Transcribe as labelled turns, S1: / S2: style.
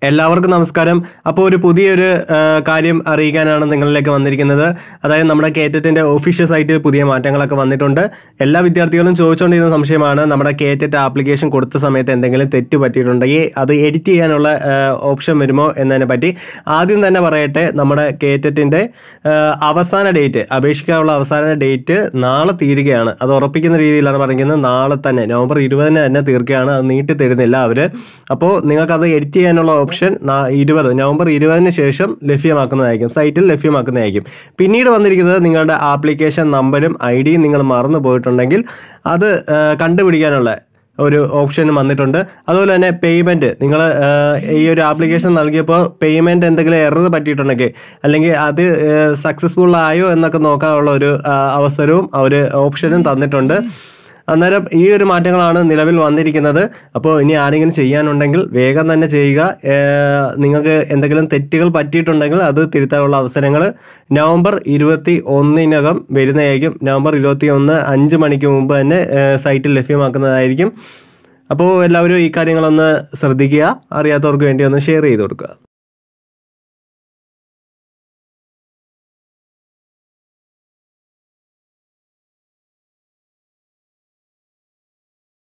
S1: എല്ലാവർക്കും നമസ്കാരം. അപ്പോൾ ഒരു പുതിയൊരു കാര്യം അറിയിക്കാനാണ് നിങ്ങളിലേക്ക് വന്നിരിക്കുന്നത്. അതായത് നമ്മുടെ കേറ്ററ്റിൻ്റെ ഒഫീഷ്യൽ സൈറ്റിൽ പുതിയ മാറ്റങ്ങളൊക്കെ വന്നിട്ടുണ്ട്. എല്ലാ വിദ്യാർത്ഥികളും ചോദിച്ചുകൊണ്ടിരുന്ന സംശയമാണ്, നമ്മുടെ കേറ്ററ്റ് ആപ്ലിക്കേഷൻ കൊടുത്ത സമയത്ത് എന്തെങ്കിലും തെറ്റ് പറ്റിയിട്ടുണ്ടെങ്കിൽ അത് എഡിറ്റ് ചെയ്യാനുള്ള ഓപ്ഷൻ വരുമോ എന്നതിനെ പറ്റി. ആദ്യം തന്നെ പറയട്ടെ, നമ്മുടെ കേറ്ററ്റിൻ്റെ അവസാന ഡേറ്റ്, അപേക്ഷിക്കാനുള്ള അവസാന ഡേറ്റ് നാളെ തീരുകയാണ്. അത് ഉറപ്പിക്കുന്ന രീതിയിലാണ് പറയുന്നത്. നാളെ തന്നെ നവംബർ 20 തന്നെ തീർക്കുകയാണ്. അത് നീട്ടി തരുന്നില്ല അവർ. അപ്പോൾ നിങ്ങൾക്കത് എഡിറ്റ് ചെയ്യാനുള്ള ഓപ്ഷൻ നവംബർ 20 ശേഷം ലഭ്യമാക്കുന്നതായിരിക്കും, സൈറ്റിൽ ലഭ്യമാക്കുന്നതായിരിക്കും. പിന്നീട് വന്നിരിക്കുന്നത് നിങ്ങളുടെ ആപ്ലിക്കേഷൻ നമ്പരും ID-യും നിങ്ങൾ മറന്നു പോയിട്ടുണ്ടെങ്കിൽ അത് കണ്ടുപിടിക്കാനുള്ള ഒരു ഓപ്ഷനും വന്നിട്ടുണ്ട്. അതുപോലെ തന്നെ പേയ്മെൻറ്റ്, നിങ്ങൾ ഈ ഒരു ആപ്ലിക്കേഷൻ നൽകിയപ്പോൾ പേയ്മെൻറ്റ് എന്തെങ്കിലും എറർ പറ്റിയിട്ടുണ്ടെങ്കിൽ, അല്ലെങ്കിൽ അത് സക്സസ്ഫുൾ ആയോ എന്നൊക്കെ നോക്കാനുള്ള ഒരു അവസരവും അവർ ഓപ്ഷനും തന്നിട്ടുണ്ട്. അന്നേരം ഈ ഒരു മാറ്റങ്ങളാണ് നിലവിൽ വന്നിരിക്കുന്നത്. അപ്പോൾ ഇനി ആരെങ്കിലും ചെയ്യാനുണ്ടെങ്കിൽ വേഗം തന്നെ ചെയ്യുക. നിങ്ങൾക്ക് എന്തെങ്കിലും തെറ്റുകൾ പറ്റിയിട്ടുണ്ടെങ്കിൽ അത് തിരുത്താനുള്ള അവസരങ്ങൾ നവംബർ 21 വരുന്നതായിരിക്കും. നവംബർ 21 5 മണിക്ക് മുമ്പ് തന്നെ സൈറ്റിൽ ലഭ്യമാക്കുന്നതായിരിക്കും. അപ്പോൾ എല്ലാവരും ഈ കാര്യങ്ങളൊന്ന് ശ്രദ്ധിക്കുക. അറിയാത്തവർക്ക് വേണ്ടി ഒന്ന് ഷെയർ ചെയ്ത് കൊടുക്കുക.